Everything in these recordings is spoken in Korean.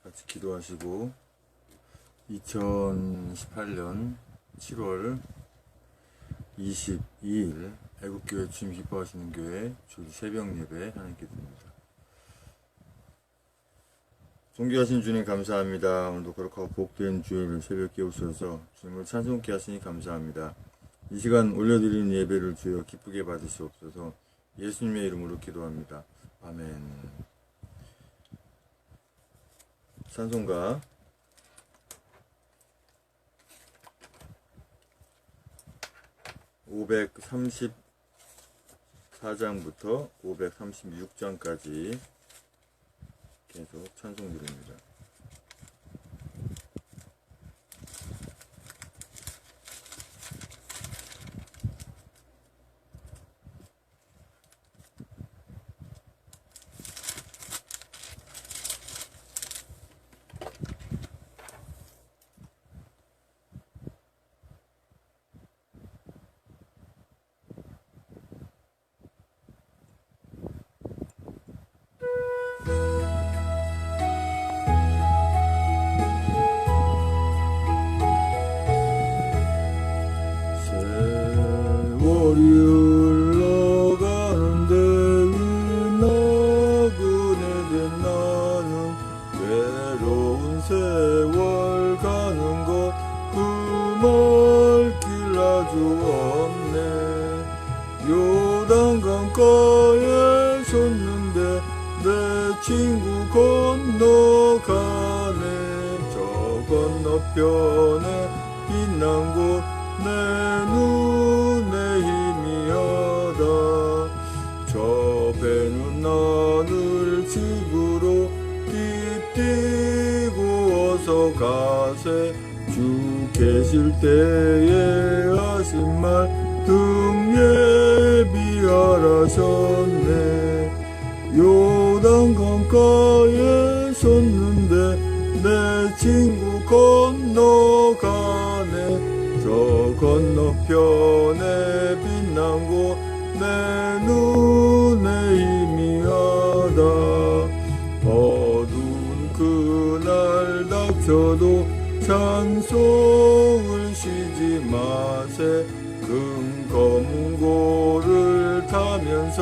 같이 기도하시고 2018년 7월 22일 애국교회 주님 기뻐하시는 교회 주일 새벽 예배 하나님께 드립니다. 존귀하신 주님 감사합니다. 오늘도 거룩하고 복된 주일 새벽 깨우셔서 주님을 찬송케 하시니 감사합니다. 이 시간 올려드리는 예배를 주여 기쁘게 받으시옵소서. 예수님의 이름으로 기도합니다. 아멘. 찬송가 534장부터 536장까지 계속 찬송 드립니다. 세월이 흘러가는데 나그네 된 나는 외로운 세월 가는 것 그 멀길 아주 없네. 요단강가에 섰는데 내 친구 건너가네. 저 건너편에 빛난 곳 내 눈에 힘이하다. 저 배는 나를 집으로 띠띠고 어서 가세. 주 계실 때에 하신 말 등예비하라셨네. 요단강가에 섰는데 내 친구 건너가네. 저 건너편에 빛난 곳 내 눈에 희미하다. 어두운 그날 닥쳐도 찬송을 쉬지 마세. 검은 고를 타면서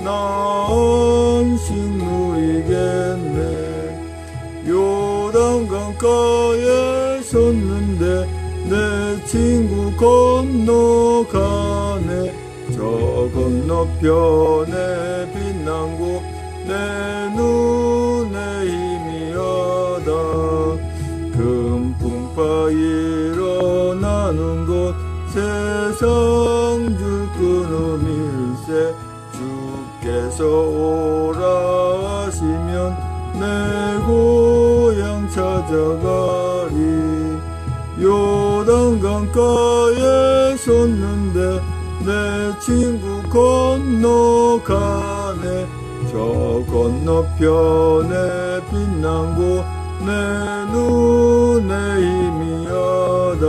나은식 누리겠네. 요단강가에 섰는데 내 친구 건너가네. 저 건너편에 빛난 곳 내 눈에 희미하다. 금풍파 일어나는 곳 세상 줄 끊음일세. 주께서 오라 하시면 내 고향 찾아가리. 요단강가에 섰는데 내 친구 건너가네. 저 건너편에 빛난 곳 내 눈에 희미하다.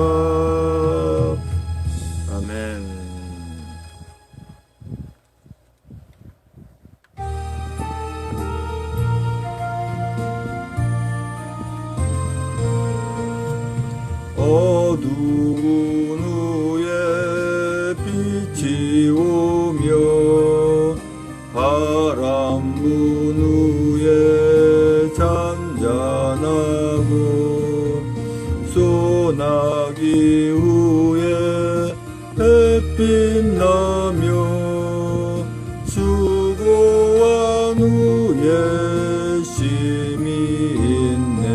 아멘. 어두운 후에 빛이 오며 바람 분 후에 잔잔하고 소나기 후에 햇빛 나며 수고한 후에 쉼이 있네.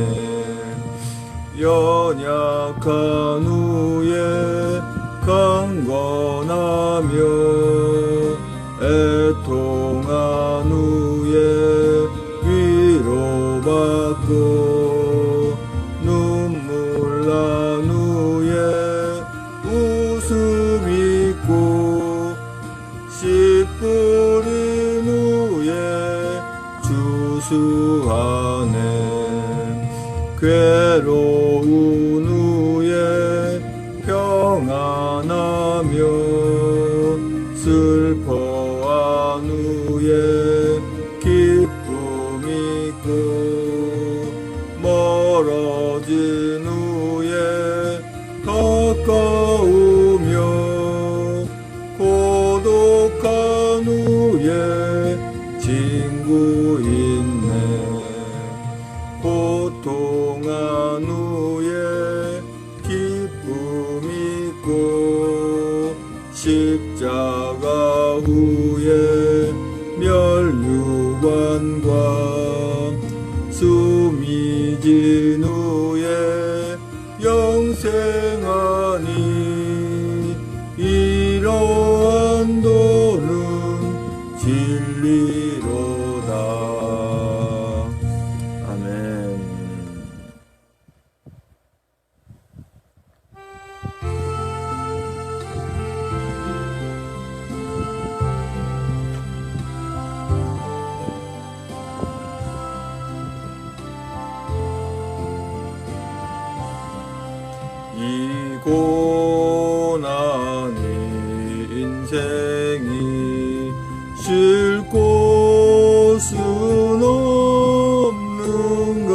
연약한 후에 강건하며 애통한 후에 위로받고 눈물 난 후에 웃음 있고 씨 뿌린 후에 주수하네. 괴로운 후에 평안하며 슬퍼한 후에 기쁨 있고 맺은 후에 가까우며 고독한 후에 친구 있네. 고통한 후에 기쁨 있고 십자가 후에 멸류관과 숨이 진 후에 영생하니 이러한 도는 진리로다. 아멘. 이 고난의 인생이 쉴 곳은 없는가.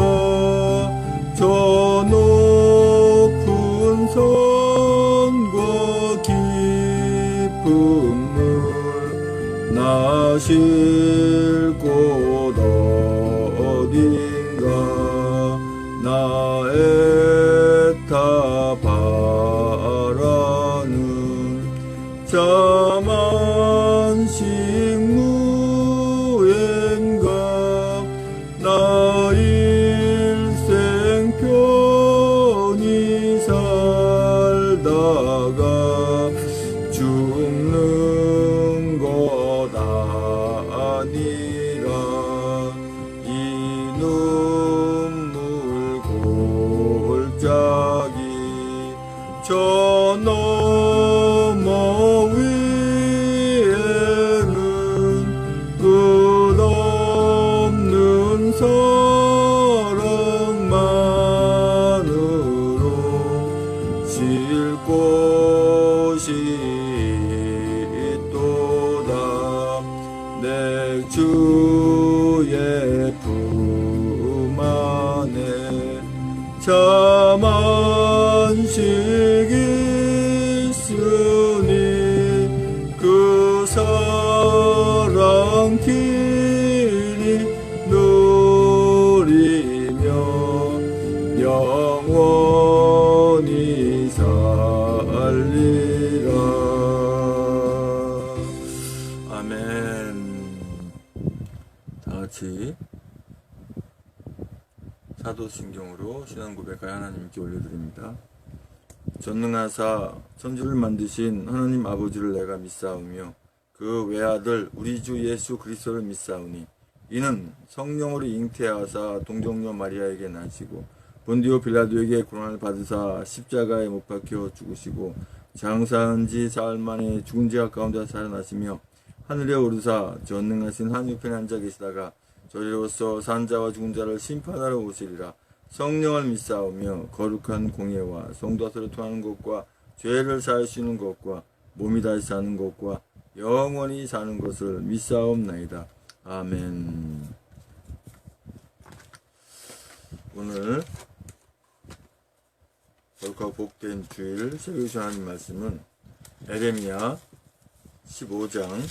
저 높은 선과 기쁨을 나 쉴 곳 어딘가. 나의 다 바라는 자만식 무엔가. 나 일생 편히 살다가 죽는 것 아니라. 이 눈물 골짜기 저 너머 위에는 끝없는 사랑만으로 쉴 곳이 있도다. 내 주의 품 안에 자만식 있으니 그 사랑 길이 누리며 영원히 살리라. 아멘. 다같이 사도신경으로 신앙 고백하여 하나님께 올려드립니다. 전능하사 천지를 만드신 하나님 아버지를 내가 믿사오며 그 외아들 우리 주 예수 그리스도를 믿사오니 이는 성령으로 잉태하사 동정녀 마리아에게 나시고 본디오 빌라도에게 고난을 받으사 십자가에 못 박혀 죽으시고 장사한 지 사흘 만에 죽은 자 가운데 살아나시며 하늘에 오르사 전능하신 하늘편에 앉아 계시다가 저리로서 산자와 죽은 자를 심판하러 오시리라. 성령을 믿사오며 거룩한 공예와 성도서를 통하는 것과 죄를 사할 수 있는 것과 몸이 다시 사는 것과 영원히 사는 것을 믿사옵나이다. 아멘. 오늘 거룩하고 복된 주일 새벽에 전하는 말씀은 에레미야 15장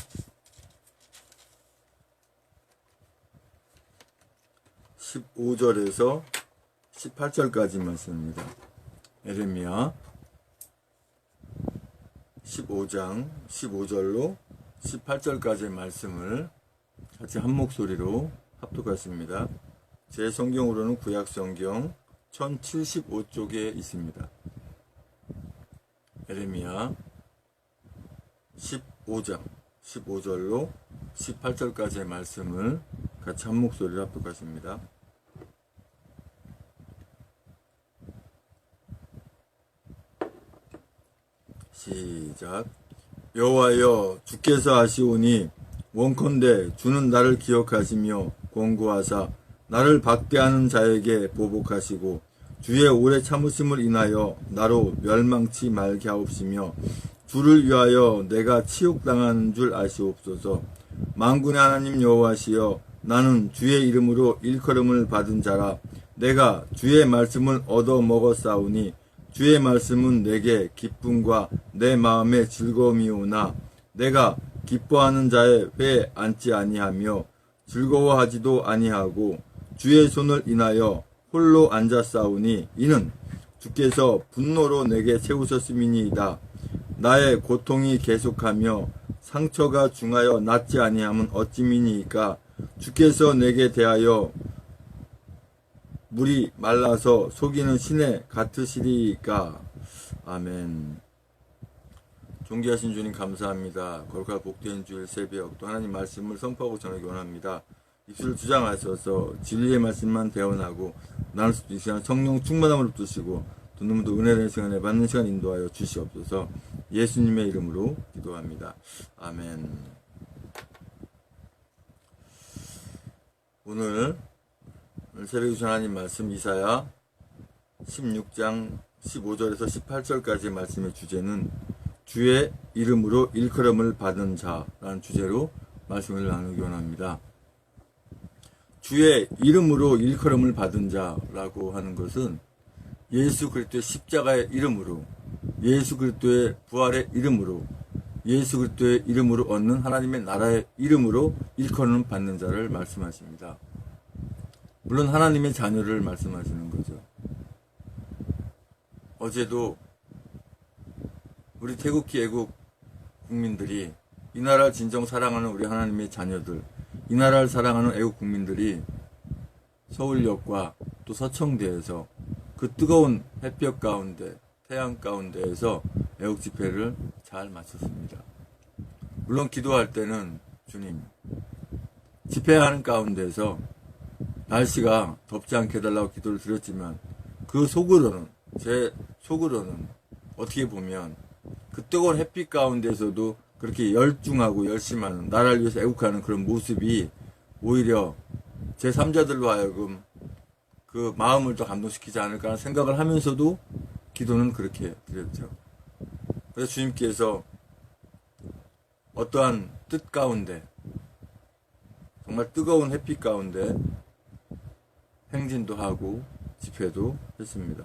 15절에서 18절까지 말씀입니다. 에레미야 15장 15절로 18절까지의 말씀을 같이 한 목소리로 합독하십니다. 제 성경으로는 구약성경 1075쪽에 있습니다. 에레미야 15장 15절로 18절까지의 말씀을 같이 한 목소리로 합독하십니다. 시작. 여호와여 주께서 하시오니 원컨대 주는 나를 기억하시며 권고하사 나를 박대하는 자에게 보복하시고 주의 오래 참으심을 인하여 나로 멸망치 말게 하옵시며 주를 위하여 내가 치욕당하는 줄 아시옵소서. 만군의 하나님 여호와시여 나는 주의 이름으로 일컬음을 받은 자라. 내가 주의 말씀을 얻어 먹었사오니 주의 말씀은 내게 기쁨과 내 마음의 즐거움이오나 내가 기뻐하는 자의 회에 앉지 아니하며 즐거워하지도 아니하고 주의 손을 인하여 홀로 앉았사오니 이는 주께서 분노로 내게 세우셨음이니이다. 나의 고통이 계속하며 상처가 중하여 낫지 아니함은 어찌미니이까. 주께서 내게 대하여 물이 말라서 속이는 시내 같으시리이까. 아멘. 존귀하신 주님 감사합니다. 거룩하고 복된 주일 새벽 또 하나님 말씀을 선포하고 전하기 원합니다. 입술을 주장하셔서 진리의 말씀만 대언하고 나눌 수 있는 시간 성령 충만함을 붙으시고 또 눈물도 은혜된 시간에 받는 시간 인도하여 주시옵소서. 예수님의 이름으로 기도합니다. 아멘. 오늘 새벽에 주신 하나님 말씀 이사야 16장 15절에서 18절까지의 말씀의 주제는 주의 이름으로 일컬음을 받은 자라는 주제로 말씀을 나누기 원합니다. 주의 이름으로 일컬음을 받은 자라고 하는 것은 예수 그리스도의 십자가의 이름으로, 예수 그리스도의 부활의 이름으로, 예수 그리스도의 이름으로 얻는 하나님의 나라의 이름으로 일컬음을 받는 자를 말씀하십니다. 물론 하나님의 자녀를 말씀하시는 거죠. 어제도 우리 태국기 애국 국민들이, 이 나라를 진정 사랑하는 우리 하나님의 자녀들, 이 나라를 사랑하는 애국 국민들이 서울역과 또 서청대에서 그 뜨거운 햇볕 가운데, 태양 가운데에서 애국 집회를 잘 마쳤습니다. 물론 기도할 때는 주님, 집회하는 가운데서 날씨가 덥지 않게 해달라고 기도를 드렸지만 그 속으로는, 제 속으로는 어떻게 보면 그 뜨거운 햇빛 가운데서도 그렇게 열중하고 열심하는, 나라를 위해서 애국하는 그런 모습이 오히려 제 3자들로 하여금 그 마음을 더 감동시키지 않을까 하는 생각을 하면서도 기도는 그렇게 드렸죠. 그래서 주님께서 어떠한 뜻 가운데, 정말 뜨거운 햇빛 가운데 행진도 하고 집회도 했습니다.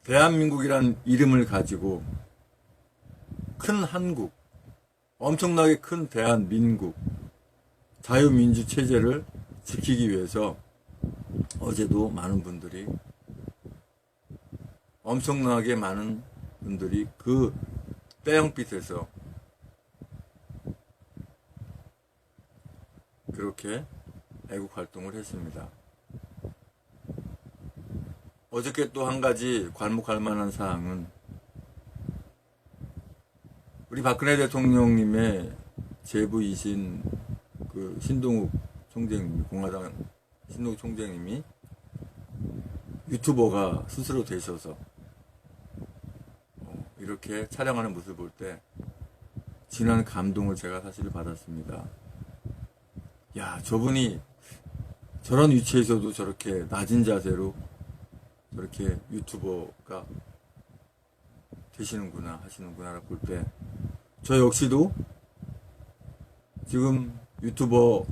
대한민국이라는 이름을 가지고 큰 한국, 엄청나게 큰 대한민국, 자유민주 체제를 지키기 위해서 어제도 많은 분들이, 엄청나게 많은 분들이 그 태양빛에서 그렇게 애국 활동을 했습니다. 어저께 또 한 가지 괄목할 만한 사항은 우리 박근혜 대통령님의 제부이신 그 신동욱 총재님, 공화당 신동욱 총재님이 유튜버가 스스로 되셔서 이렇게 촬영하는 모습을 볼 때 진한 감동을 제가 사실 받았습니다. 야, 저분이 저런 위치에서도 저렇게 낮은 자세로 저렇게 유튜버가 되시는구나, 하시는구나라고 볼 때 저 역시도 지금 유튜버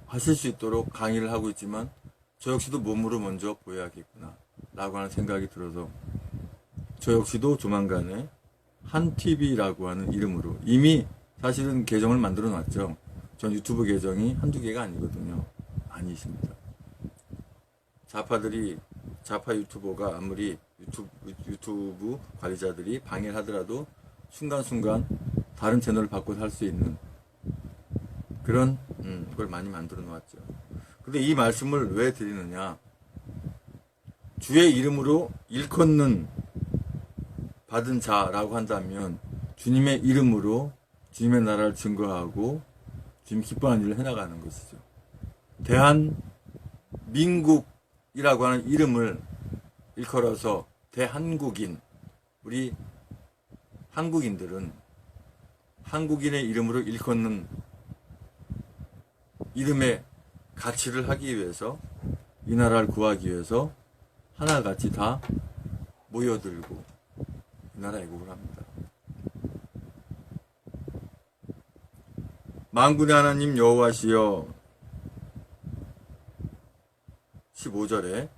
하실 수 있도록 강의를 하고 있지만 저 역시도 몸으로 먼저 보여야겠구나 라고 하는 생각이 들어서 저 역시도 조만간에 한TV라고 하는 이름으로, 이미 사실은 계정을 만들어 놨죠. 전 유튜브 계정이 한두 개가 아니거든요. 많이 있습니다. 좌파들이, 좌파 유튜버가 아무리 유튜브 관리자들이 방해를 하더라도 순간순간 다른 채널을 바꿔서 할 수 있는 그런 걸 많이 만들어 놓았죠. 근데 이 말씀을 왜 드리느냐, 주의 이름으로 일컫는 받은 자라고 한다면 주님의 이름으로 주님의 나라를 증거하고 주님 기뻐하는 일을 해나가는 것이죠. 대한민국이라고 하는 이름을 일컬어서 대한국인, 우리 한국인들은 한국인의 이름으로 일컫는 이름의 가치를 하기 위해서, 이 나라를 구하기 위해서 하나같이 다 모여들고 이 나라 애국을 합니다. 만군의 하나님 여호와시여, 15절에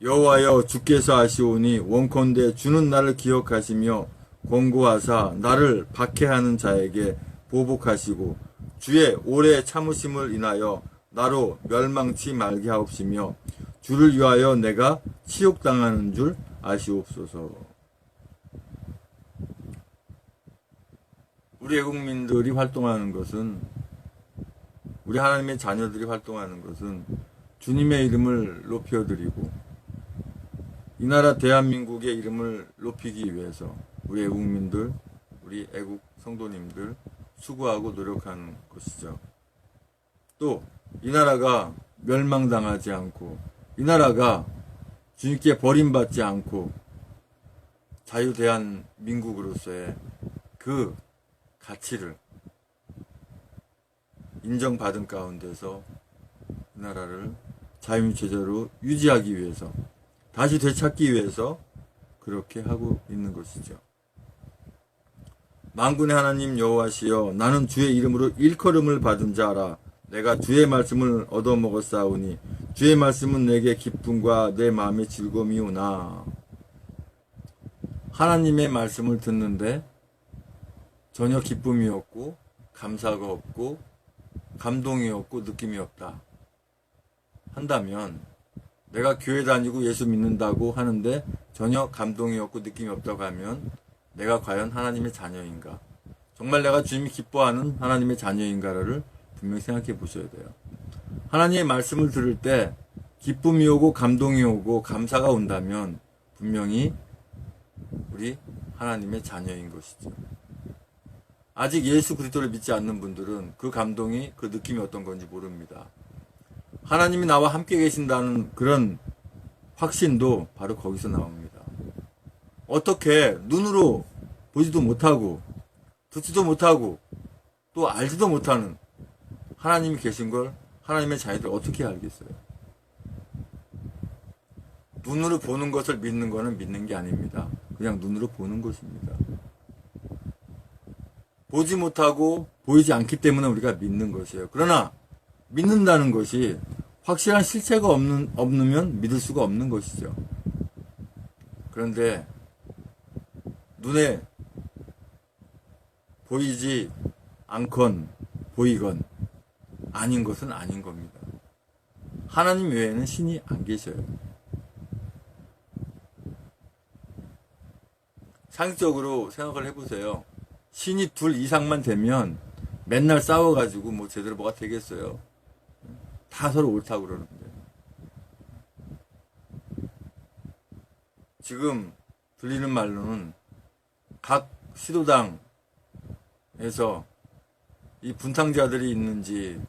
여호와여 주께서 하시오니 원컨대 주는 나를 기억하시며 권고하사 나를 박해하는 자에게 보복하시고 주의 오래 참으심을 인하여 나로 멸망치 말게 하옵시며 주를 위하여 내가 치욕당하는 줄 아시옵소서. 우리 애국민들이 활동하는 것은, 우리 하나님의 자녀들이 활동하는 것은 주님의 이름을 높여드리고 이 나라 대한민국의 이름을 높이기 위해서 우리 애국민들, 우리 애국 성도님들 수고하고 노력하는 것이죠. 또 이 나라가 멸망당하지 않고 이 나라가 주님께 버림받지 않고 자유대한민국으로서의 그 가치를 인정받은 가운데서 이 나라를 자유민주제로 유지하기 위해서, 다시 되찾기 위해서 그렇게 하고 있는 것이죠. 만군의 하나님 여호와시여 나는 주의 이름으로 일컬음을 받은 자라. 내가 주의 말씀을 얻어먹었사오니 주의 말씀은 내게 기쁨과 내 마음의 즐거움이오나. 하나님의 말씀을 듣는데 전혀 기쁨이 없고 감사가 없고 감동이 없고 느낌이 없다 한다면, 내가 교회 다니고 예수 믿는다고 하는데 전혀 감동이 없고 느낌이 없다고 하면 내가 과연 하나님의 자녀인가? 정말 내가 주님이 기뻐하는 하나님의 자녀인가를 분명히 생각해 보셔야 돼요. 하나님의 말씀을 들을 때 기쁨이 오고 감동이 오고 감사가 온다면 분명히 우리 하나님의 자녀인 것이죠. 아직 예수 그리스도를 믿지 않는 분들은 그 감동이, 그 느낌이 어떤 건지 모릅니다. 하나님이 나와 함께 계신다는 그런 확신도 바로 거기서 나옵니다. 어떻게 눈으로 보지도 못하고 듣지도 못하고 또 알지도 못하는 하나님이 계신 걸 하나님의 자녀들 어떻게 알겠어요? 눈으로 보는 것을 믿는 것은 믿는 게 아닙니다. 그냥 눈으로 보는 것입니다. 보지 못하고 보이지 않기 때문에 우리가 믿는 것이에요. 그러나 믿는다는 것이 확실한 실체가 없으면 믿을 수가 없는 것이죠. 그런데 눈에 보이지 않건 보이건 아닌 것은 아닌 겁니다. 하나님 외에는 신이 안 계셔요. 상식적으로 생각을 해보세요. 신이 둘 이상만 되면 맨날 싸워가지고 뭐 제대로 뭐가 되겠어요. 다 서로 옳다고 그러는데. 지금 들리는 말로는 각 시도당에서 이 분탕자들이 있는지,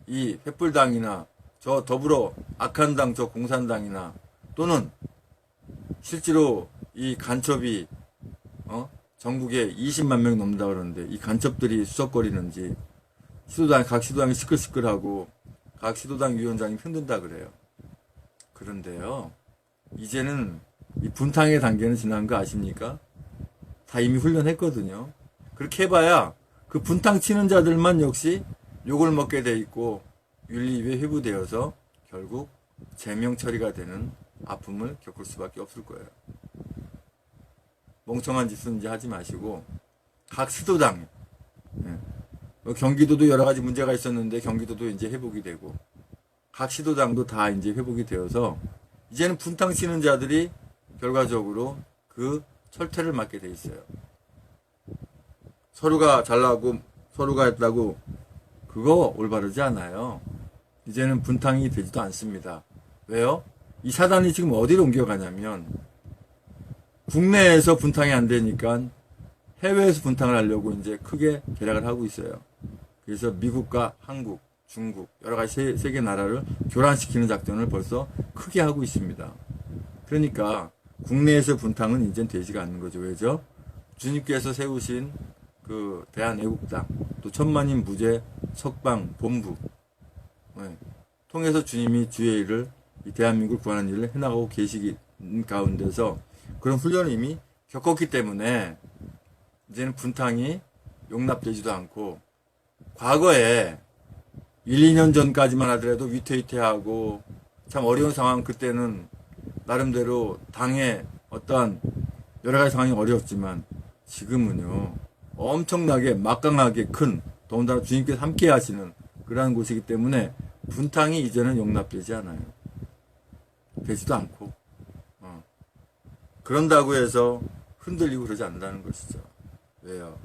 이 횃불당이나 저 더불어 악한 당, 저 공산당이나, 또는 실제로 이 간첩이 전국에 20만 명이 넘는다 그러는데 이 간첩들이 수석거리는지, 각 시도당이 시끌시끌하고 각 시도당 위원장이 힘든다 그래요. 그런데요, 이제는 이 분탕의 단계는 지난 거 아십니까? 다 이미 훈련했거든요. 그렇게 해봐야 그 분탕 치는 자들만 역시 욕을 먹게 돼 있고 윤리위에 회부되어서 결국 제명 처리가 되는 아픔을 겪을 수밖에 없을 거예요. 멍청한 짓은 이제 하지 마시고 각 시도당, 경기도도 여러 가지 문제가 있었는데 경기도도 이제 회복이 되고 각 시도당도 다 이제 회복이 되어서 이제는 분탕 치는 자들이 결과적으로 그 철퇴를 맞게 돼 있어요. 서로가 잘나고 서로가 했다고 그거 올바르지 않아요. 이제는 분탕이 되지도 않습니다. 왜요? 이 사단이 지금 어디로 옮겨가냐면 국내에서 분탕이 안 되니까 해외에서 분탕을 하려고 이제 크게 계략을 하고 있어요. 그래서 미국과 한국, 중국 여러 가지 세계 나라를 교란시키는 작전을 벌써 크게 하고 있습니다. 그러니까 국내에서 분탕은 이젠 되지가 않는 거죠. 왜죠? 주님께서 세우신 그 대한애국당, 또 천만인 무죄 석방 본부 통해서 주님이 주의 일을, 이 대한민국을 구하는 일을 해나가고 계시기 가운데서 그런 훈련을 이미 겪었기 때문에 이제는 분탕이 용납되지도 않고, 과거에 1, 2년 전까지만 하더라도 위태위태하고 참 어려운 상황, 그때는 나름대로 당의 어떠한 여러 가지 상황이 어려웠지만 지금은요 엄청나게 막강하게 큰, 더군다나 주님께서 함께 하시는 그러한 곳이기 때문에 분탕이 이제는 용납되지 않아요. 되지도 않고 그런다고 해서 흔들리고 그러지 않는다는 것이죠. 왜요?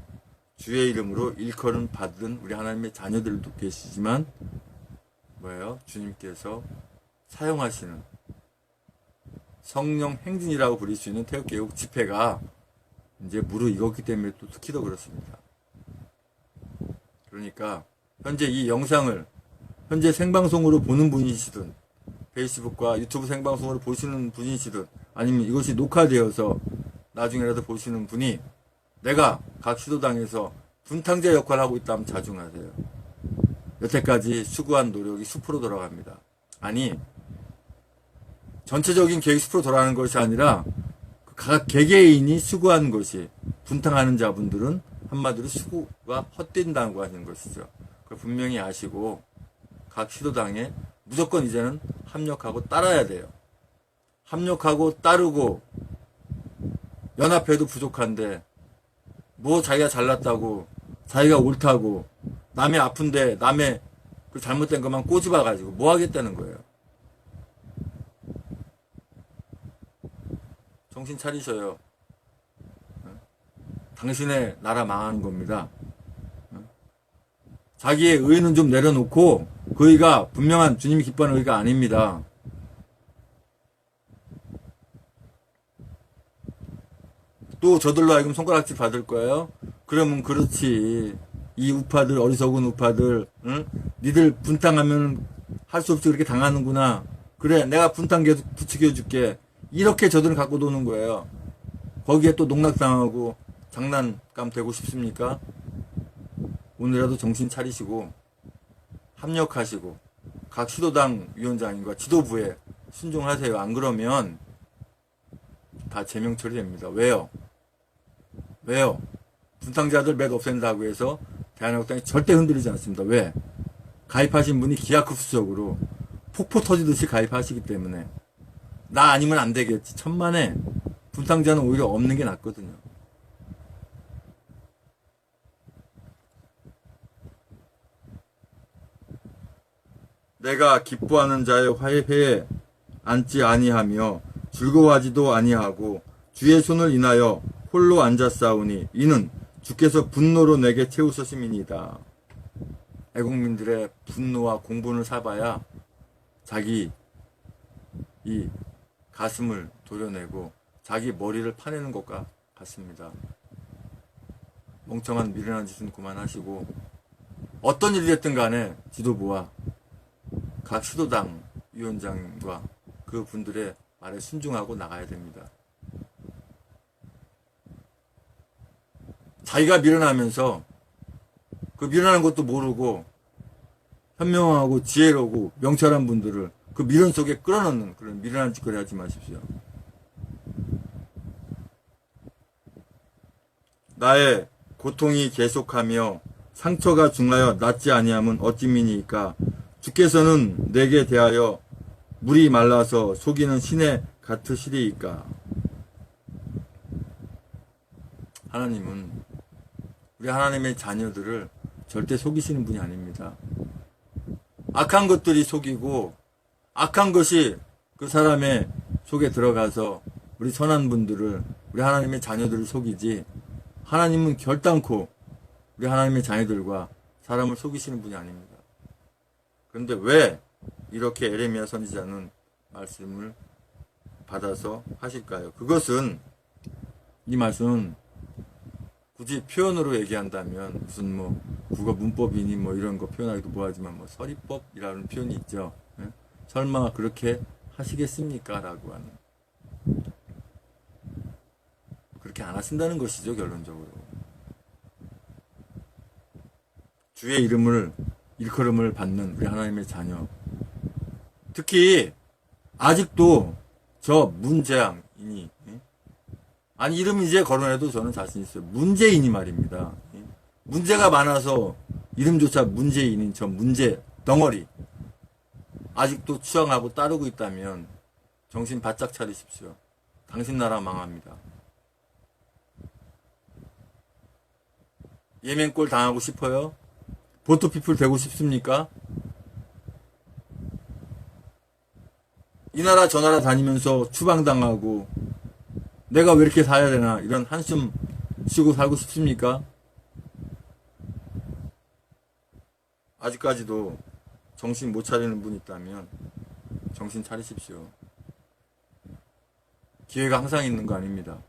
주의 이름으로 일컬음 받은 우리 하나님의 자녀들도 계시지만 뭐예요? 주님께서 사용하시는 성령 행진이라고 부릴 수 있는 태극개혁 집회가 이제 무르익었기 때문에 또 특히 더 그렇습니다. 그러니까 현재 이 영상을 현재 생방송으로 보는 분이시든 페이스북과 유튜브 생방송으로 보시는 분이시든 아니면 이것이 녹화되어서 나중에라도 보시는 분이 내가 각 시도당에서 분탕자 역할을 하고 있다면 자중하세요. 여태까지 수고한 노력이 숲으로 돌아갑니다. 아니, 전체적인 계획이 숲으로 돌아가는 것이 아니라 각 개개인이 수고한 것이, 분탕하는 자분들은 한마디로 수고가 헛된다고 하는 것이죠. 그걸 분명히 아시고 각 시도당에 무조건 이제는 합력하고 따라야 돼요. 합력하고 따르고 연합해도 부족한데 뭐 자기가 잘났다고, 자기가 옳다고, 남의 아픈데 남의 그 잘못된 것만 꼬집어가지고 뭐 하겠다는 거예요. 정신 차리셔요. 당신의 나라 망하는 겁니다. 자기의 의는 좀 내려놓고 그 의가 분명한 주님이 기뻐하는 의가 아닙니다. 또 저들로 하여금 손가락질 받을 거예요? 그러면 그렇지. 이 우파들, 어리석은 우파들, 응? 니들 분탕하면 할 수 없이 그렇게 당하는구나. 그래, 내가 분탕 계속 부추겨줄게. 이렇게 저들은 갖고 노는 거예요. 거기에 또 농락당하고 장난감 되고 싶습니까? 오늘이라도 정신 차리시고 합력하시고 각 시도당 위원장님과 지도부에 순종하세요. 안 그러면 다 제명 처리됩니다. 왜요? 분탕자들 몇 없앤다고 해서 대한민국당이 절대 흔들리지 않습니다. 왜? 가입하신 분이 기하급수적으로 폭포 터지듯이 가입하시기 때문에 나 아니면 안 되겠지. 천만에 분탕자는 오히려 없는 게 낫거든요. 내가 기뻐하는 자의 화해에 앉지 아니하며 즐거워하지도 아니하고 주의 손을 인하여 홀로 앉았사오니 이는 주께서 분노로 내게 채우셨음이니이다. 애국민들의 분노와 공분을 사봐야 자기 이 가슴을 도려내고 자기 머리를 파내는 것과 같습니다. 멍청한 미련한 짓은 그만하시고 어떤 일이 됐든 간에 지도부와 각 시도당 위원장과 그 분들의 말에 순종하고 나가야 됩니다. 자기가 미련하면서 그 미련한 것도 모르고 현명하고 지혜로고 명철한 분들을 그 미련 속에 끌어넣는 그런 미련한 짓거리 하지 마십시오. 나의 고통이 계속하며 상처가 중하여 낫지 아니함은 어찌미니이까 주께서는 내게 대하여 물이 말라서 속이는 시내 같으시리이까. 하나님은 우리 하나님의 자녀들을 절대 속이시는 분이 아닙니다. 악한 것들이 속이고 악한 것이 그 사람의 속에 들어가서 우리 선한 분들을, 우리 하나님의 자녀들을 속이지, 하나님은 결단코 우리 하나님의 자녀들과 사람을 속이시는 분이 아닙니다. 그런데 왜 이렇게 에레미야 선지자는 말씀을 받아서 하실까요? 그것은, 이 말씀은 굳이 표현으로 얘기한다면 무슨 뭐 국어 문법이니 뭐 이런 거 표현하기도 뭐하지만 뭐 서리법이라는 표현이 있죠. 예? 설마 그렇게 하시겠습니까? 라고 하는. 그렇게 안 하신다는 것이죠, 결론적으로. 주의 이름을, 일컬음을 받는 우리 하나님의 자녀. 특히 아직도 저 문재앙이니, 아니 이름 이제 거론해도 저는 자신 있어요. 문재인이 말입니다. 문제가 많아서 이름조차 문재인인 저 문제 덩어리. 아직도 추앙하고 따르고 있다면 정신 바짝 차리십시오. 당신 나라 망합니다. 예멘꼴 당하고 싶어요? 보트피플 되고 싶습니까? 이 나라 저 나라 다니면서 추방당하고 내가 왜 이렇게 살아야 되나 이런 한숨 쉬고 살고 싶습니까? 아직까지도 정신 못 차리는 분 있다면 정신 차리십시오. 기회가 항상 있는 거 아닙니다.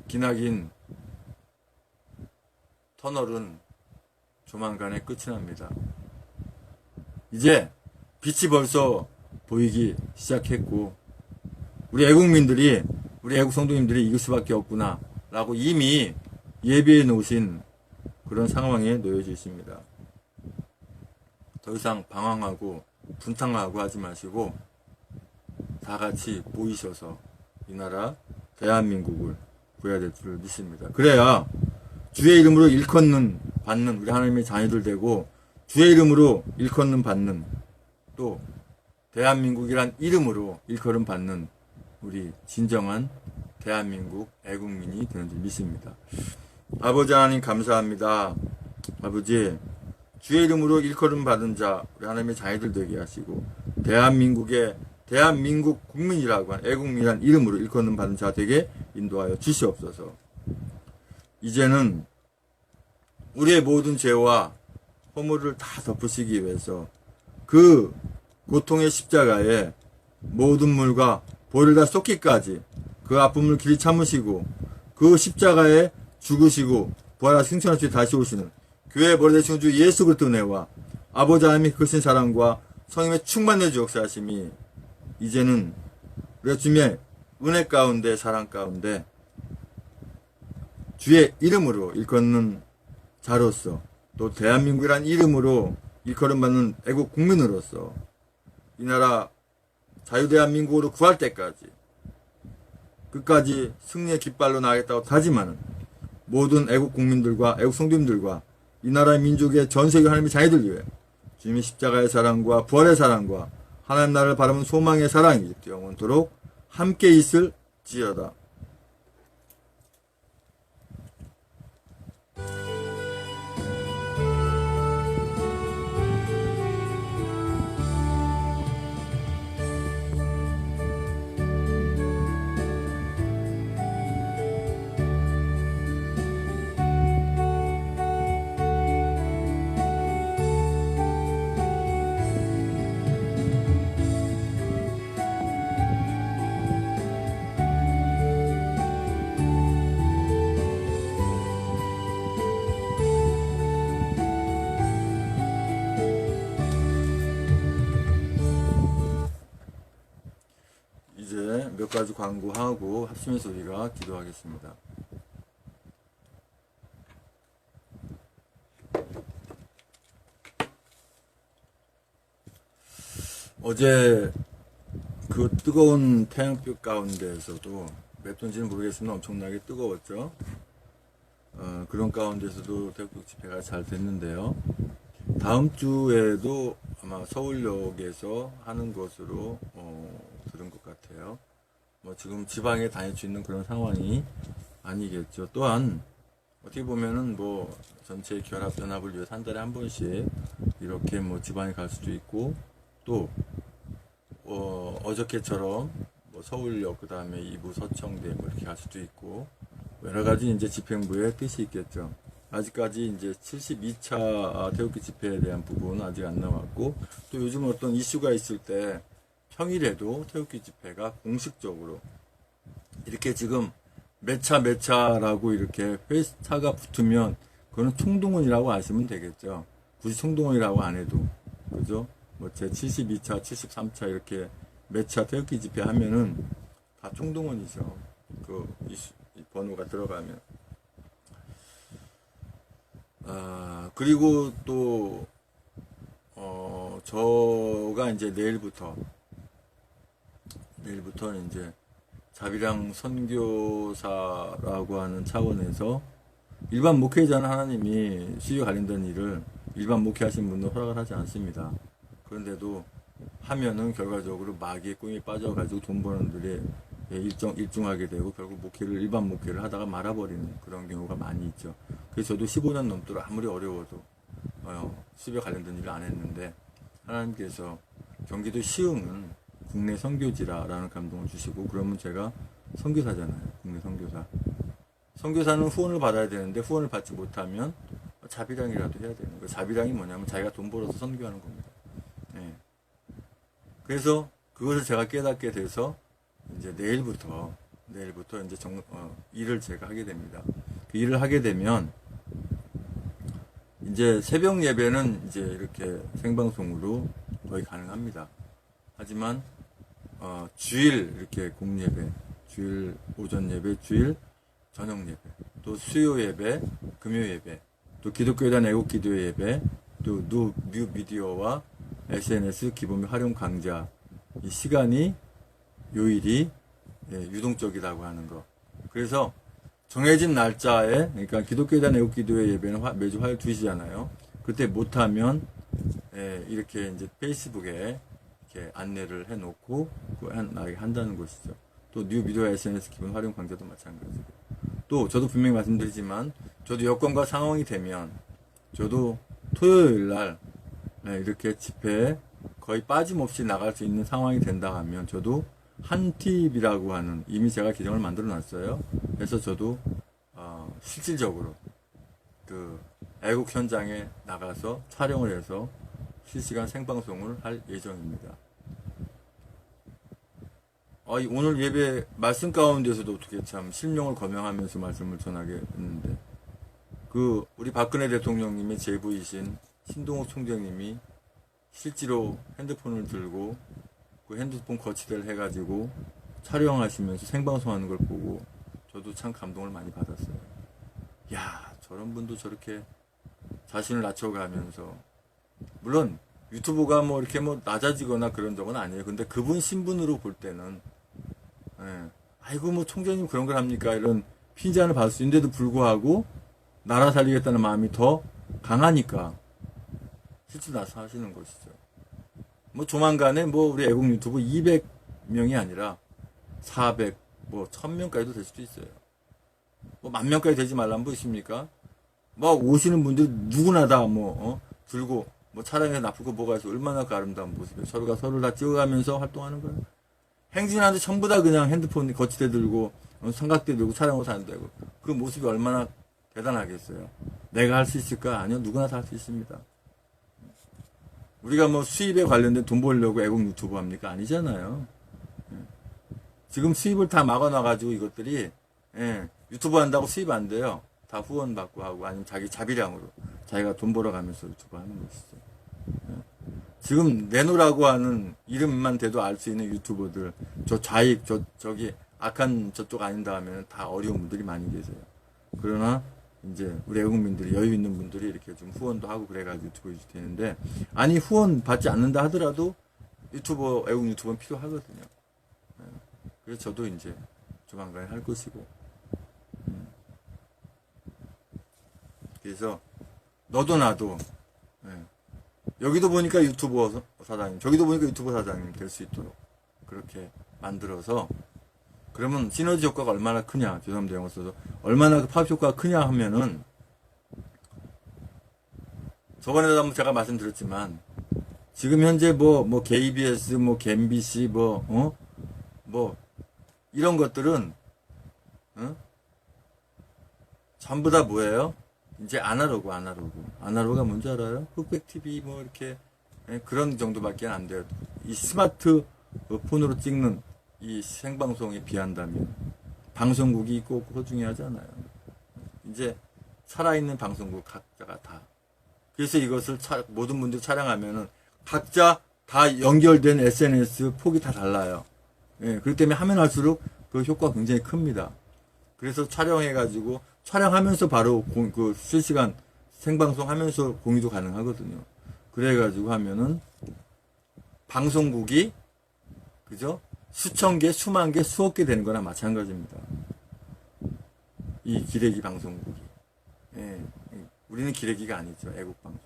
기나긴 터널은 조만간에 끝이 납니다. 이제 빛이 벌써 보이기 시작했고 우리 애국민들이 우리 애국 성도님들이 이길 수밖에 없구나 라고 이미 예비해 놓으신 그런 상황에 놓여져 있습니다. 더 이상 방황하고 분탕하고 하지 마시고 다 같이 모이셔서 이 나라 대한민국을 구해야 될 줄 믿습니다. 그래야 주의 이름으로 일컫는 받는 우리 하나님의 자녀들 되고 주의 이름으로 일컫는 받는 또 대한민국이란 이름으로 일컬음 받는 우리 진정한 대한민국 애국민이 되는 줄 믿습니다. 아버지 하나님 감사합니다. 아버지 주의 이름으로 일컬음 받은 자 우리 하나님의 자녀들 되게 하시고 대한민국 국민이라고 한 애국민이란 이름으로 일컬음 받은 자 되게 인도하여 주시옵소서. 이제는 우리의 모든 죄와 허물을 다 덮으시기 위해서 그 고통의 십자가에 모든 물과 보혈을 다 쏟기까지 그 아픔을 길이 참으시고 그 십자가에 죽으시고 부활하 승천할 수 다시 오시는 교회의 머리 되신 주 예수 그리스도 은혜와 아버지 하나님의 크신 사랑과 성령의 충만의 주 역사하심이 이제는 우리가 주님의 은혜 가운데 사랑 가운데 주의 이름으로 일컫는 자로서 또 대한민국이란 이름으로 일컬음 받는 애국 국민으로서 이 나라 자유대한민국으로 구할 때까지 끝까지 승리의 깃발로 나가겠다고 다짐하는 모든 애국 국민들과 애국 성도님들과 이 나라의 민족의 전세계 하나님의 자녀들 위해 주님의 십자가의 사랑과 부활의 사랑과 하나님 나라를 바라보는 소망의 사랑이 영원토록 함께 있을지어다. 이제 몇 가지 광고하고 합심해서 우리가 기도하겠습니다. 어제 그 뜨거운 태양빛 가운데에서도 몇 ton지는 모르겠지만 엄청나게 뜨거웠죠. 그런 가운데서도 태극 집회가 잘 됐는데요. 다음 주에도 아마 서울역에서 하는 것으로 들은 것 같아요. 뭐 지금 지방에 다닐 수 있는 그런 상황이 아니겠죠. 또한 어떻게 보면은 뭐 전체 결합 연합을 위해서 한 달에 한 번씩 이렇게 뭐 지방에 갈 수도 있고 또 어저께처럼 뭐 서울역 그 다음에 이부 서청대 뭐 이렇게 갈 수도 있고 여러 가지 이제 집행부의 뜻이 있겠죠. 아직까지 이제 72차 태극기 집회에 대한 부분은 아직 안 나왔고 또 요즘 어떤 이슈가 있을 때 평일에도 태극기 집회가 공식적으로 이렇게 지금 몇 차라고 이렇게 회차가 붙으면 그거는 총동원이라고 아시면 되겠죠. 굳이 총동원이라고 안 해도 그죠? 뭐 제 72차, 73차 이렇게 몇 차 태극기 집회 하면은 다 총동원이죠. 그 이슈, 이 번호가 들어가면. 그리고 또 저가 이제 내일부터 이제 자비랑 선교사라고 하는 차원에서 일반 목회자는 하나님이 시위에 관련된 일을 일반 목회하신 분은 허락을 하지 않습니다. 그런데도 하면은 결과적으로 마귀의 꿈에 빠져가지고 돈 버는 들에 일중하게 되고 결국 일반 목회를 하다가 말아버리는 그런 경우가 많이 있죠. 그래서 저도 15년 넘도록 아무리 어려워도 수입에 관련된 일을 안 했는데 하나님께서 경기도 시흥은 국내 선교지라라는 감동을 주시고, 그러면 제가 선교사잖아요. 국내 선교사. 선교사는 후원을 받아야 되는데 후원을 받지 못하면 자비량이라도 해야 되는 거예요. 자비량이 뭐냐면 자기가 돈 벌어서 선교하는 겁니다. 네. 그래서 그것을 제가 깨닫게 돼서 이제 내일부터 이제 일을 제가 하게 됩니다. 그 일을 하게 되면 이제 새벽 예배는 이제 이렇게 생방송으로 거의 가능합니다. 하지만 주일 이렇게 공예배, 주일 오전 예배, 주일 저녁 예배, 또 수요 예배, 금요 예배, 또 기독교회단 애국기도 예배, 또 뉴 미디어와 SNS 기본명 활용 강좌, 이 시간이 요일이 유동적이라고 하는 거. 그래서 정해진 날짜에, 그러니까 기독교회단 애국기도회 예배는 매주 화요일 2시잖아요. 그때 못하면 이렇게 이제 페이스북에 이렇게 안내를 해놓고 나에게 한다는 것이죠. 또 뉴 미디어 SNS 기본 활용 강좌도 마찬가지고. 또 저도 분명히 말씀드리지만 저도 여건과 상황이 되면 저도 토요일 날 이렇게 집회에 거의 빠짐없이 나갈 수 있는 상황이 된다 하면 저도 한팁이라고 하는, 이미 제가 계정을 만들어 놨어요. 그래서 저도 실질적으로 그 애국 현장에 나가서 촬영을 해서 실시간 생방송을 할 예정입니다. 오늘 예배 말씀 가운데서도 어떻게 참 실명을 거명하면서 말씀을 전하게 했는데, 우리 박근혜 대통령님의 제부이신 신동욱 총장님이 실제로 핸드폰을 들고 그 핸드폰 거치대를 해가지고 촬영하시면서 생방송하는 걸 보고 저도 참 감동을 많이 받았어요. 야, 저런 분도 저렇게 자신을 낮춰가면서, 물론 유튜브가 뭐 이렇게 뭐 낮아지거나 그런 적은 아니에요. 근데 그분 신분으로 볼 때는 아이고 뭐 총장님 그런 걸 합니까? 이런 핀잔을 받을 수 있는데도 불구하고 나라 살리겠다는 마음이 더 강하니까 실제로 나서 하시는 것이죠. 뭐 조만간에 뭐 우리 애국 유튜브 200명이 아니라 400, 뭐 1000명까지도 될 수도 있어요. 뭐 10,000명까지 되지 말란 뭐 있습니까? 막 오시는 분들 누구나 다 들고 뭐 차량에 나쁘고 뭐가 있어. 얼마나 그 아름다운 모습이에요. 서로가 서로를 다 찍어가면서 활동하는 거예요. 행진하는데 전부 다 그냥 핸드폰 거치대 들고 삼각대 들고 촬영을 한다고. 그 모습이 얼마나 대단하겠어요. 내가 할 수 있을까? 아니요. 누구나 다 할 수 있습니다. 우리가 뭐 수입에 관련된 돈 벌려고 애국 유튜브 합니까? 아니잖아요. 지금 수입을 다 막아놔가지고 이것들이 유튜브 한다고 수입 안 돼요. 다 후원 받고 하고 아니면 자기 자비량으로 자기가 돈 벌어가면서 유튜브 하는 것이죠. 지금 내노라고 하는 이름만 대도 알 수 있는 유튜버들, 저 좌익, 저기 악한 저쪽 아닌다 하면 다 어려운 분들이 많이 계세요. 그러나 이제 우리 애국민들이 여유 있는 분들이 이렇게 좀 후원도 하고 그래가지고 유튜브 해줄 되는데, 아니 후원 받지 않는다 하더라도 애국 유튜버는 필요하거든요. 그래서 저도 이제 조만간에 할 것이고, 그래서 너도 나도 여기도 보니까 유튜버 사장님, 저기도 보니까 유튜버 사장님 될 수 있도록 그렇게 만들어서, 그러면 시너지 효과가 얼마나 크냐, 죄송합니다 영어 써서, 얼마나 그 파급 효과가 크냐 하면은, 저번에도 한번 제가 말씀드렸지만 지금 현재 뭐 KBS 뭐 MBC 뭐 이런 것들은 전부 다 뭐예요? 이제 아날로그가 뭔지 알아요? 흑백 TV 뭐 이렇게 그런 정도밖에 안 돼요. 이 스마트 폰으로 찍는 이 생방송에 비한다면 방송국이 꼭 소중하잖아요. 이제 살아있는 방송국 각자가 다. 그래서 이것을 모든 분들이 촬영하면은 각자 다 연결된 SNS 폭이 다 달라요. 그렇기 때문에 하면 할수록 그 효과가 굉장히 큽니다. 그래서 촬영해가지고 촬영하면서 바로 그 실시간 생방송 하면서 공유도 가능하거든요. 그래가지고 하면은 방송국이 그죠? 수천 개, 수만 개, 수억 개 되는 거나 마찬가지입니다. 이 기레기 방송국이. 우리는 기레기가 아니죠. 애국방송.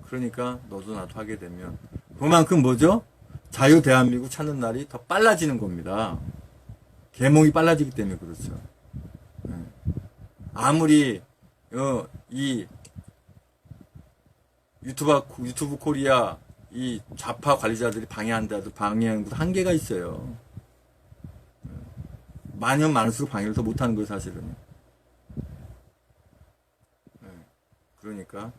그러니까 너도 나도 하게 되면 그만큼 뭐죠? 자유 대한민국 찾는 날이 더 빨라지는 겁니다. 계몽이 빨라지기 때문에 그렇죠. 아무리 이 유튜브 코리아 이 좌파 관리자들이 방해하는 데도 방해하는 것도 한계가 있어요. 많으면 많을수록 방해를 더 못하는 거예요, 사실은. 그러니까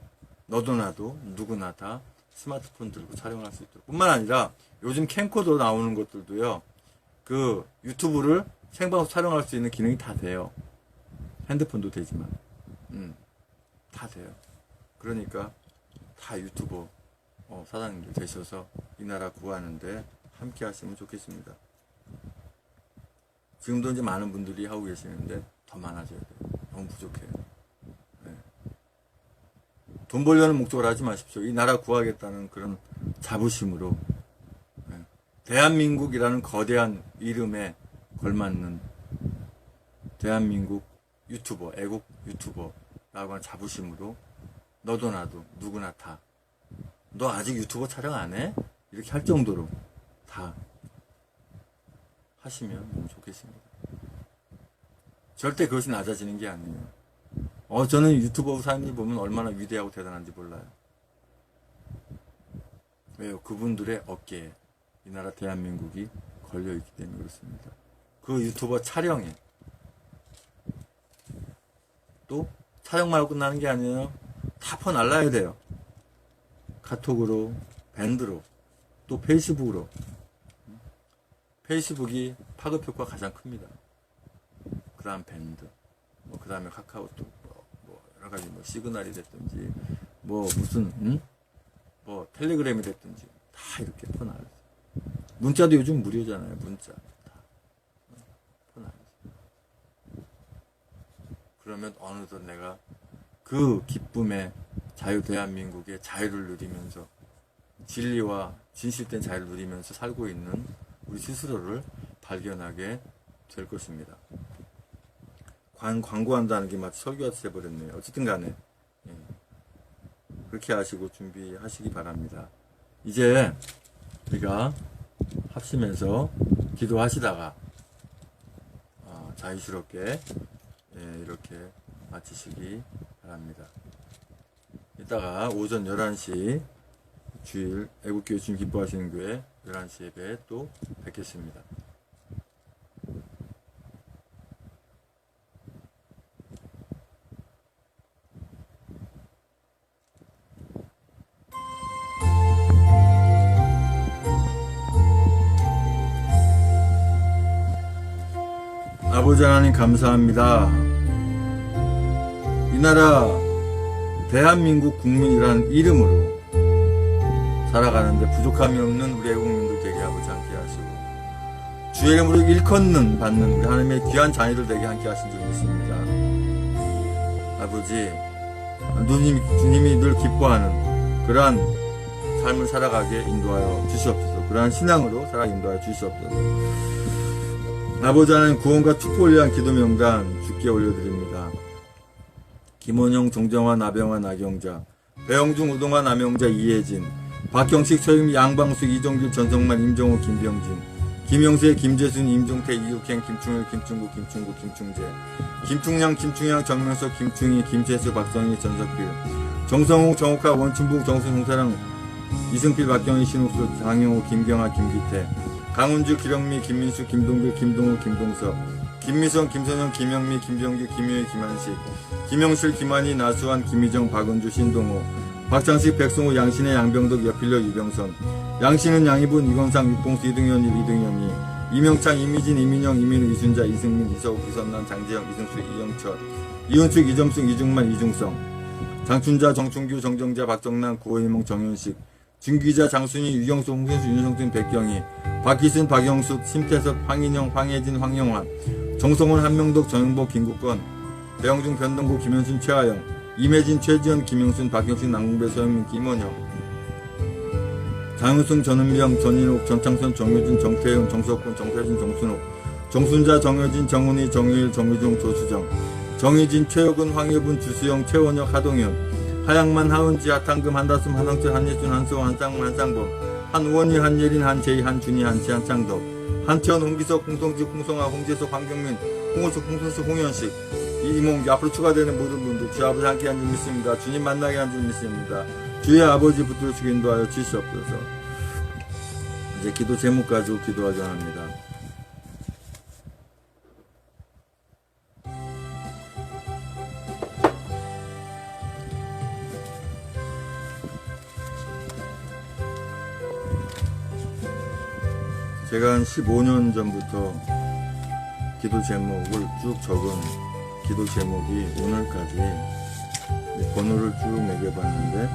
너도 나도 누구나 다 스마트폰 들고 촬영할 수 있도록 뿐만 아니라 요즘 캠코더 나오는 것들도요, 그 유튜브를 생방송 촬영할 수 있는 기능이 다 돼요. 핸드폰도 되지만 다 돼요. 그러니까 다 유튜버 사장님들 되셔서 이 나라 구하는데 함께 하시면 좋겠습니다. 지금도 이제 많은 분들이 하고 계시는데 더 많아져야 돼요. 너무 부족해요. 네. 돈 벌려는 목적으로 하지 마십시오. 이 나라 구하겠다는 그런 자부심으로 네. 대한민국이라는 거대한 이름에 걸맞는 대한민국 유튜버, 애국 유튜버라고 하는 자부심으로 너도 나도 누구나 다 너 아직 유튜버 촬영 안 해? 이렇게 할 정도로 다 하시면 너무 좋겠습니다. 절대 그것이 낮아지는 게 아니에요. 저는 유튜버 사람들 보면 얼마나 위대하고 대단한지 몰라요. 왜요? 그분들의 어깨에 이 나라 대한민국이 걸려있기 때문에 그렇습니다. 그 유튜버 촬영에 또 촬영 말고 끝나는 게 아니에요. 다 퍼날라야 돼요. 카톡으로, 밴드로, 또 페이스북으로. 페이스북이 파급 효과가 가장 큽니다. 그 다음 밴드, 그 다음에 카카오톡, 여러 가지 시그널이 됐든지, 무슨, 텔레그램이 됐든지, 다 이렇게 퍼나가요. 문자도 요즘 무료잖아요, 문자. 다 퍼나가요. 그러면 어느덧 내가 그 기쁨의 자유 대한민국의 자유를 누리면서 진리와 진실된 자유를 누리면서 살고 있는 우리 스스로를 발견하게 될 것입니다. 광고한다는 게 마치 설교같이 돼버렸네요. 어쨌든 간에 그렇게 하시고 준비하시기 바랍니다. 이제 우리가 합심해서 기도하시다가 자유스럽게 이렇게 마치시기 바랍니다. 이따가 오전 11시 주일 애국교회 주님 기뻐하시는 교회 11시 예배에 또 뵙겠습니다. 아버지 하나님 감사합니다. 이 나라 대한민국 국민이라는 이름으로 살아가는데 부족함이 없는 우리 애국민들 되게 아버지 함께 하시고 주의 이름으로 일컫는 받는 우리 하나님의 귀한 자녀들 되게 함께 하신 줄 믿습니다. 아버지 주님이 늘 기뻐하는 그러한 삶을 살아가게 인도하여 주시옵소서. 그러한 신앙으로 살아 인도하여 주시옵소서. 아버지 하나님 구원과 축복을 위한 기도 명단 주께 올려드립니다. 김원영, 정정화, 나병화, 나경자, 배영중, 우동화, 남영자, 이혜진, 박경식, 최유미, 양방숙, 이정길, 전성만, 임정호, 김병진, 김영세, 김재순, 임종태, 이육행, 김충일, 김충국, 김충국, 김충재, 김충양, 김충양, 정명석, 김충희, 김재수, 박성희, 전석필, 정성욱, 정옥화, 원춘북, 정순, 홍사랑, 이승필, 박경희, 신옥수, 장영호, 김경아, 김기태, 강은주, 기령미, 김민수, 김동길, 김동우, 김동석, 김미성, 김선영, 김영미, 김병규, 김효희, 김한식, 김영실, 김한희, 나수환, 김희정, 박은주, 신동호, 박창식, 백승호, 양신혜, 양병덕, 여필려, 유병선, 양신은, 양희분, 이건상, 육봉수, 이등현, 이등현이, 이명창, 이미진, 이민영, 이민우, 이순자, 이승민, 이서욱, 이선남, 장재영, 이승수, 이영철, 이훈축, 이점승, 이중만, 이중성, 장춘자, 정춘규, 정정자, 박정남, 구호일몽, 정현식, 준기자, 장순희, 유경수, 홍선수, 윤성준, 백경희, 박희순, 박영숙, 심태섭, 황인영, 황혜진, 황영환, 정성훈, 한명덕, 정영복, 김국건, 배영중, 변동구, 김현순, 최하영, 임혜진, 최지연, 김영순, 박경식, 남궁배, 서영민, 김원혁, 장윤승, 전은명, 전인옥, 전창선, 정효진, 정태영, 정석훈, 정태진, 정순옥, 정순자, 정효진, 정훈희, 정유일, 정유종, 조수정, 정희진, 최혁은, 황혜분, 주수영, 최원혁, 하동현, 하양만, 하은지, 하탕금, 한다솜, 한왕철, 한예준, 한수호, 한쌍문, 한쌍범, 한우원희, 한예린, 한재희, 한준희, 한치, 한창덕, 한태원, 홍기석, 홍성지, 홍성아, 홍재석, 황경민, 홍호숙, 홍선수, 홍현식, 이몽기, 앞으로 추가되는 모든 분들 주 아버지 함께 한 줄 믿습니다. 주님 만나게 한 줄 믿습니다. 주의 아버지 붙들어주기 인도하여 주시옵소서. 이제 기도 제목 가지고 기도하자 합니다. 제가 한 15년 전부터 기도 제목을 쭉 적은 기도 제목이 오늘까지 번호를 쭉 매겨봤는데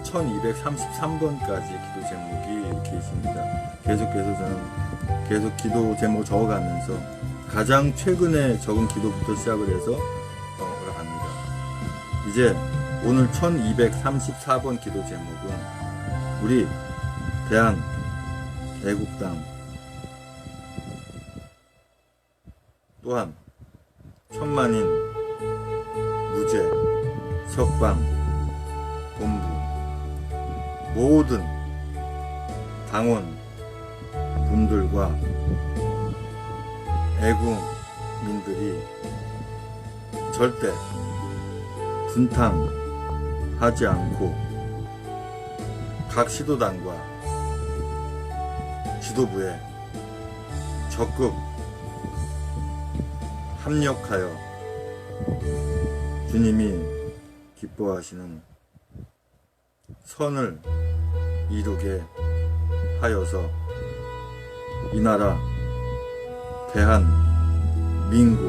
1233번까지 기도 제목이 이렇게 있습니다. 계속해서 저는 계속 기도 제목을 적어가면서 가장 최근에 적은 기도부터 시작을 해서 올라갑니다. 이제 오늘 1234번 기도 제목은 우리 대한 애국당 또한 천만인 무죄 석방 본부 모든 당원 분들과 애국민들이 절대 분탕하지 않고 각 시도당과 지도부에 적극 합력하여 주님이 기뻐하시는 선을 이루게 하여서 이 나라 대한민국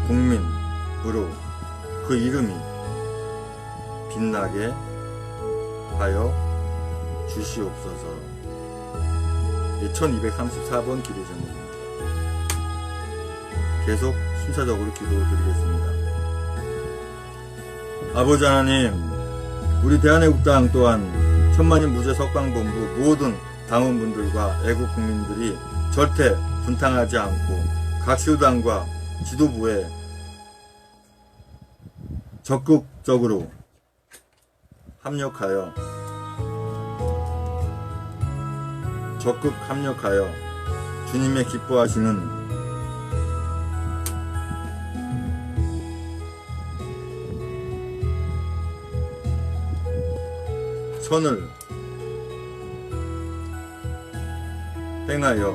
국민으로 그 이름이 빛나게 하여 주시옵소서. 1234번 기도 제목입니다. 계속 순차적으로 기도드리겠습니다. 아버지 하나님, 우리 대한애국당 또한 천만인 무죄 석방본부 모든 당원분들과 애국국민들이 절대 분탕하지 않고 각 시도당과 지도부에 적극적으로 합력하여 주님의 기뻐하시는 선을 행하여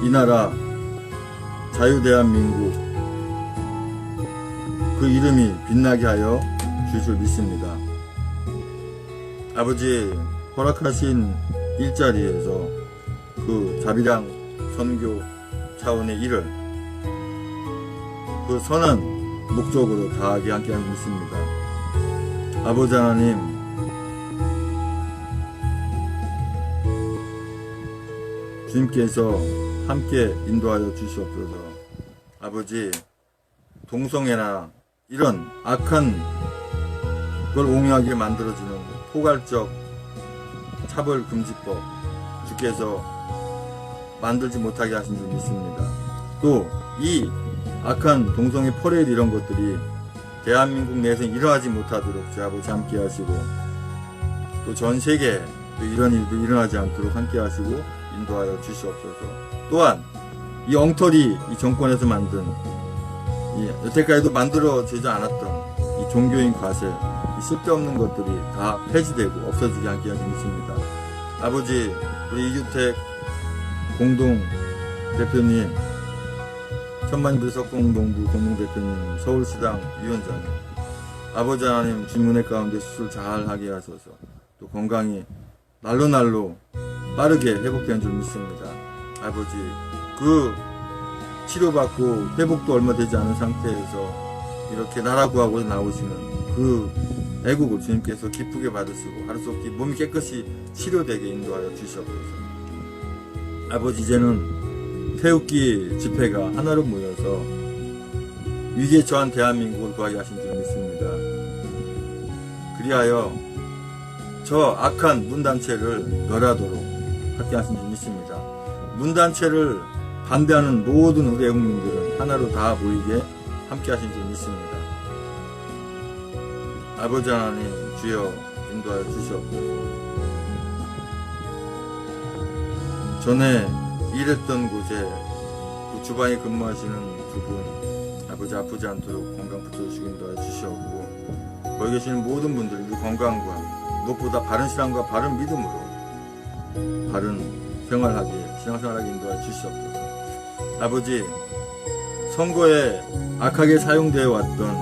이 나라 자유대한민국 그 이름이 빛나게 하여 주실 줄 믿습니다. 아버지 허락하신 일자리에서 그 자비랑 선교 차원의 일을 그 선한 목적으로 다하게 함께 하는 믿습니다. 아버지 하나님, 주님께서 함께 인도하여 주시옵소서. 아버지, 동성애나 이런 악한 걸 옹호하게 만들어주는 포괄적 차별금지법 주께서 만들지 못하게 하신 줄 믿습니다. 또 이 악한 동성애 퍼레이드 이런 것들이 대한민국 내에서 일어나지 못하도록 주 아버지 함께 하시고 또 전 세계에 또 이런 일도 일어나지 않도록 함께 하시고 인도하여 주시옵소서. 또한 이 엉터리 이 정권에서 만든 여태까지도 만들어지지 않았던 이 종교인 과세 이 쓸데없는 것들이 다 폐지되고 없어지게 함께 하시 믿습니다. 아버지, 우리 이주택 공동 대표님, 천만인들 석공동부 공동대표님, 서울시당 위원장님, 아버지 하나님 주문의 가운데 수술 잘하게 하셔서 또 건강이 날로 빠르게 회복되는 줄 믿습니다. 아버지, 그 치료받고 회복도 얼마 되지 않은 상태에서 이렇게 나라 구하고 나오시는 그 애국을 주님께서 기쁘게 받으시고 하루속히 몸이 깨끗이 치료되게 인도하여 주시옵소서. 아버지, 이제는 태극기 집회가 하나로 모여서 위기에 처한 대한민국을 구하게 하신 줄 믿습니다. 그리하여 저 악한 문단체를 멸하도록 함께 하신 줄 믿습니다. 문단체를 반대하는 모든 우리 애국민들은 하나로 다 모이게 함께 하신 줄 믿습니다. 아버지 하나님 주여 인도하여 주시옵소서. 전에 일했던 곳에 그 주방에 근무하시는 두 분 아버지 아프지 않도록 건강 붙여주시고 인도하여 주시옵고, 거기 계시는 모든 분들이 건강과 무엇보다 바른 신앙과 바른 믿음으로 바른 생활하기에 신앙생활하게 인도하여 주시옵소서. 아버지, 선거에 악하게 사용되어 왔던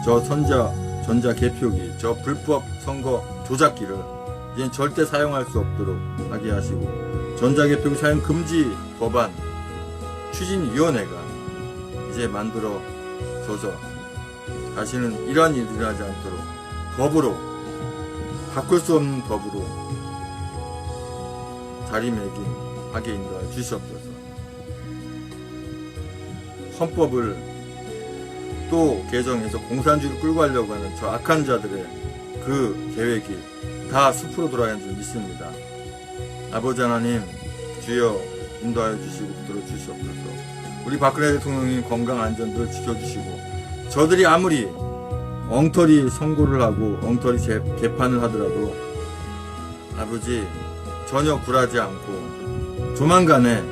저 전자 개표기, 저 불법 선거 조작기를 이제 절대 사용할 수 없도록 하게 하시고, 전자개표기 사용 금지 법안 추진위원회가 이제 만들어져서 다시는 이러한 일이 일어나지 않도록 법으로, 바꿀 수 없는 법으로 자리매김하게 인도하여 주시옵소서. 헌법을 또 개정해서 공산주의를 끌고 가려고 하는 저 악한 자들의 그 계획이 다 숲으로 돌아가는 줄 믿습니다. 아버지 하나님 주여 인도하여 주시고 붙들어 주시옵소서. 우리 박근혜 대통령님 건강 안전들 지켜주시고, 저들이 아무리 엉터리 선고를 하고 엉터리 개판을 하더라도 아버지 전혀 굴하지 않고 조만간에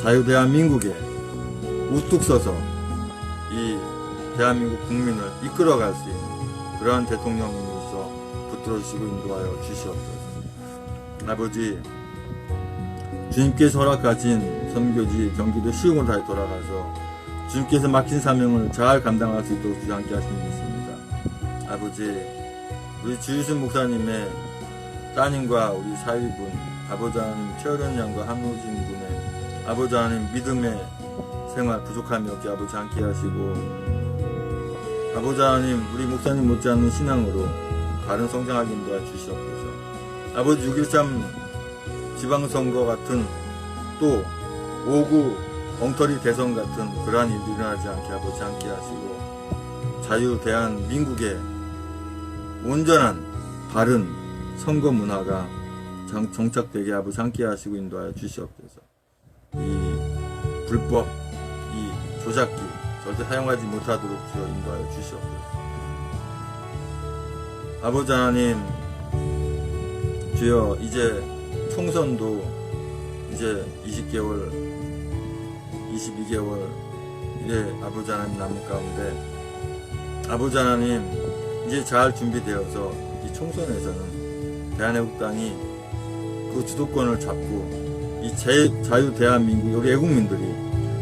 자유대한민국에 우뚝 서서 이 대한민국 국민을 이끌어갈 수 있는 그러한 대통령으로서 붙들어 주시고 인도하여 주시옵소서. 아버지, 주님께서 허락하신 선교지 경기도 시흥으로 다시 돌아가서 주님께서 맡긴 사명을 잘 감당할 수 있도록 주여 함께 하시는 믿습니다. 아버지, 우리 주유순 목사님의 따님과 우리 사위분 아버지 하나님 최어련 양과 한노진 군의 아버지 하나님 믿음의 생활 부족함이 없게 아버지 함께 하시고, 아버지 하나님 우리 목사님 못지않은 신앙으로 바른 성장하게 인도하여 주시옵소서. 아버지 6.13 지방선거 같은 또 5.9 엉터리 대선 같은 그러한 일이 일어나지 않게 아버지 함께 하시고, 자유 대한민국의 온전한 바른 선거 문화가 정착되게 아버지 함께 하시고 인도하여 주시옵소서. 이 불법 이 조작기 절대 사용하지 못하도록 주여 인도하여 주시옵소서. 아버지 하나님 주여, 이제 총선도 이제 20개월 22개월 이래 아버지 하나님 남은 가운데, 아버지 하나님 이제 잘 준비되어서 이 총선에서는 대한애국당이 그 주도권을 잡고 이 자유 대한민국 우리 애국민들이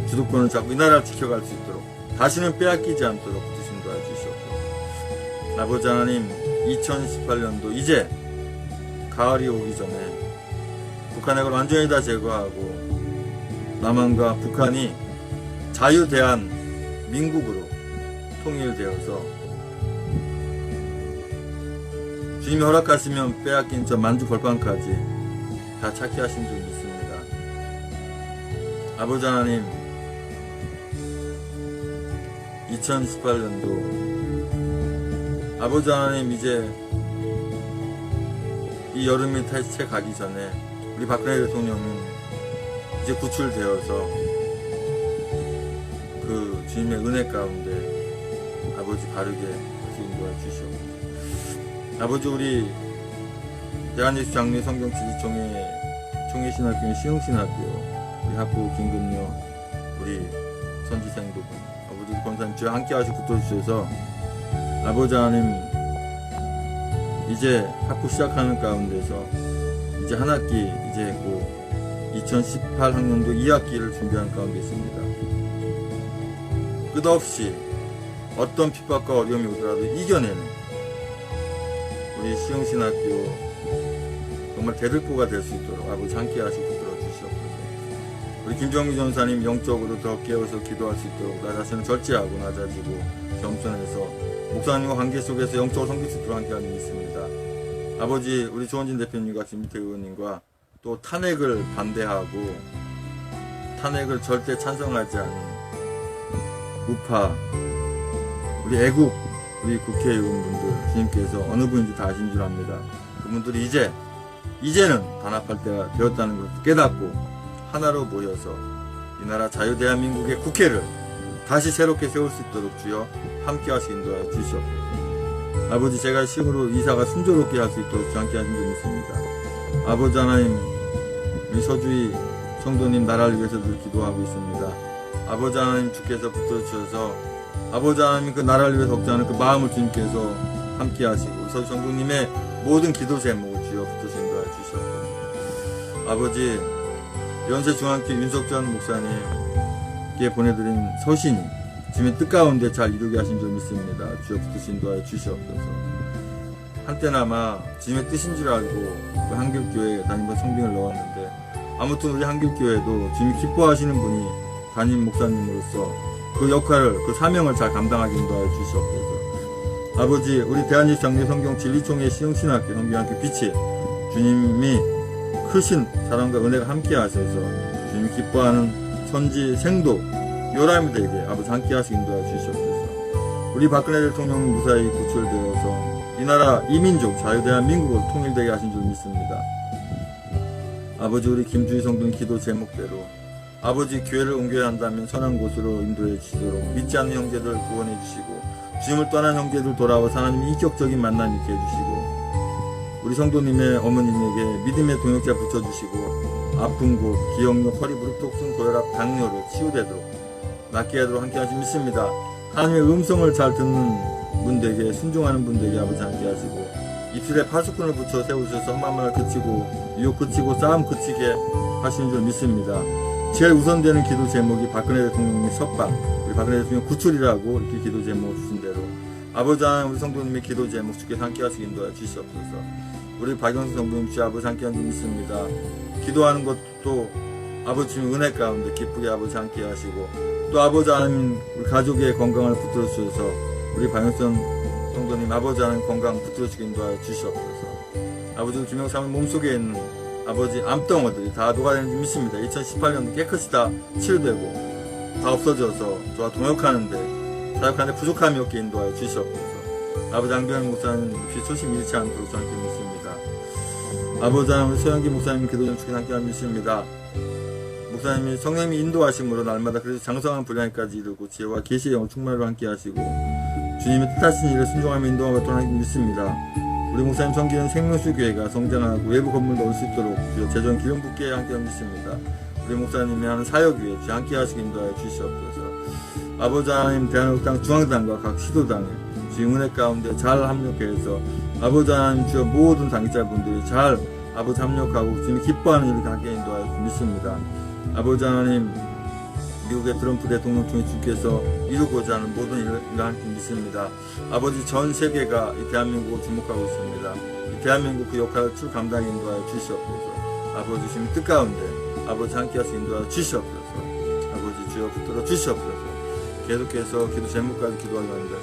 주도권을 잡고 이 나라를 지켜갈 수 있도록 다시는 빼앗기지 않도록 인도하여 주시옵소서. 아버지 하나님 2018년도 이제 가을이 오기 전에 북한핵을 완전히 다 제거하고 남한과 북한이 자유 대한민국으로 통일되어서 주님이 허락하시면 빼앗긴 저 만주 벌판까지 다 찾게 하신 줄 믿습니다. 아버지 하나님 2018년도 아버지 하나님 이제 이 여름이 채 가기 전에 우리 박근혜 대통령은 이제 구출되어서 그 주님의 은혜 가운데 아버지 바르게 인도해 주시옵소서. 아버지, 우리 대한예수 장로회 성경지지총회 총회신학교인 시흥신학교 우리 학부 김근녀 우리 선지생도 아버지 권사님 주여 함께 하시고 붙어주셔서 아버지 하나님 이제 학부 시작하는 가운데서 이제 한 학기 이제 곧 2018학년도 2학기를 준비하는 가운데 있습니다. 끝없이 어떤 핍박과 어려움이 오더라도 이겨내는 우리 시흥신학교 정말 대들보가 될 수 있도록 아버지 함께 하시고 붙들어 주시옵소서. 우리 김정미 전사님 영적으로 더 깨어서 기도할 수 있도록 나 자신을 절제하고 낮아지고 겸손해서 목사님과 관계 속에서 영적으로 섬길 수 있도록 함께하는 믿습니다. 아버지, 우리 조원진 대표님과 김미태 의원님과 또 탄핵을 반대하고 탄핵을 절대 찬성하지 않은 우파 우리 애국 우리 국회의원분들 주님께서 어느 분인지 다 아신 줄 압니다. 그분들이 이제는 단합할 때가 되었다는 것을 깨닫고 하나로 모여서 이 나라 자유 대한민국의 국회를 다시 새롭게 세울 수 있도록 주여 함께 하시기 인도하여 주시옵소서. 아버지 제가 시으로 이사가 순조롭게 할 수 있도록 함께 하신 줄 믿습니다. 아버지 하나님, 우리 서주희 성도님 나라를 위해서도 기도하고 있습니다. 아버지 하나님 주께서 붙들어 주셔서 아버지 하나님 그 나라를 위해서 걱정하는 그 마음을 주님께서 함께 하시고 서주 성도님의 모든 기도 제목을 주여 붙들어 인도하여 주시옵소서. 아버지 연세중앙교 윤석전 목사님께 보내드린 서신이 주님의 뜻 가운데 잘 이루게 하신 줄 믿습니다. 주여 붙들어 인도하여 주시옵소서. 한때나마 주님의 뜻인 줄 알고 그 한길교회에 담임 성빙을 넣었는데 아무튼 우리 한길교회도 주님이 기뻐하시는 분이 담임 목사님으로서 그 역할을 그 사명을 잘 감당하게 인도하여 주시옵소서. 아버지 우리 대한민국 장례 성경 진리총회 시흥신학교 성경학교 빛이 주님이 크신 사랑과 은혜가 함께 하셔서 주님이 기뻐하는 선지 생도 요람이들에게 아버지 함께 하시게 인도하여 주시옵소서. 우리 박근혜 대통령 무사히 구출되어서 이 나라 이민족 자유대한민국을 통일되게 하신 줄 믿습니다. 아버지 우리 김주희 성도님 기도 제목대로 아버지 교회를 옮겨야 한다면 선한 곳으로 인도해 주시도록 믿지 않는 형제들 구원해 주시고 주님을 떠난 형제들 돌아와 하나님의 인격적인 만남 있게 해주시고 우리 성도님의 어머님에게 믿음의 동역자 붙여주시고 아픈 곳, 기억력, 허리, 무릎, 독sun, 고혈압, 당뇨로 치유되도록 낫게 하도록 함께 하시 믿습니다. 하나님의 음성을 잘 듣는 분들에게 순종하는 분들에게 아버지 함께 하시고 입술에 파수꾼을 붙여 세우셔서 험한 그치고 유혹 그치고 싸움 그치게 하시는 줄 믿습니다. 제일 우선되는 기도 제목이 박근혜 대통령의 석방, 우리 박근혜 대통령 구출이라고 이렇게 기도 제목을 주신 대로 아버지 하나님 우리 성도님의 기도 제목 주께서 함께 하시기 인도하여 주시옵소서. 우리 박영수 성도님 주 아버지 함께 하는 줄 믿습니다. 기도하는 것도 아버지 주님 은혜 가운데 기쁘게 아버지 함께 하시고 또 아버지 하나님 우리 가족의 건강을 붙들어 주셔서 우리 박영수 성도님 아버지 하나님 건강 붙들어 주시기 인도하여 주시옵소서. 아버지 김영삼의 몸속에 있는 아버지 암덩어들이 다 녹아내는 줄 믿습니다. 2018년도 깨끗이 다 치유되고 다 없어져서 저와 동역하는데 사역하는데 부족함이 없게 인도하여 주시옵소서. 아버지 안병현 목사님 혹시 초심 잃지 않도록 함께 믿습니다. 아버지 하나님 서영기 목사님 기도 좀 주께 함께 믿습니다. 목사님이 성령님이 인도하심으로 날마다 그래서 장성한 분량까지 이루고 지혜와 계시의 영을 충만으로 함께 하시고 주님의 뜻하신 일을 순종하며 인도하고 도하기 믿습니다. 우리 목사님 섬기는 생명수 교회가 성장하고 외부 건물 넣을 수 있도록 재정 기름 붓게 함께 믿습니다. 우리 목사님이 하는 사역 위에 주 함께 하시기 인도하여 주시옵소서. 아버지 하나님 대한민국당 중앙당과 각 시도당에 주의 은혜 가운데 잘 합력해서 아버지 하나님 주여 모든 당직자분들이 잘 아버지 합력하고 주님이 기뻐하는 일을 함께 인도하여 믿습니다. 아버지 하나님 미국의 트럼프 대통령 통해 주께서 이루고자 하는 모든 일을 함께 믿습니다. 아버지 전 세계가 이 대한민국을 주목하고 있습니다. 이 대한민국 그 역할을 출 감당해 인도하여 주시옵소서. 아버지 주님 뜻 가운데 아버지 함께 하시 인도하여 주시옵소서. 아버지 주여 붙들어 주시옵소서. 계속해서 기도 제목까지 기도하기 원합니다.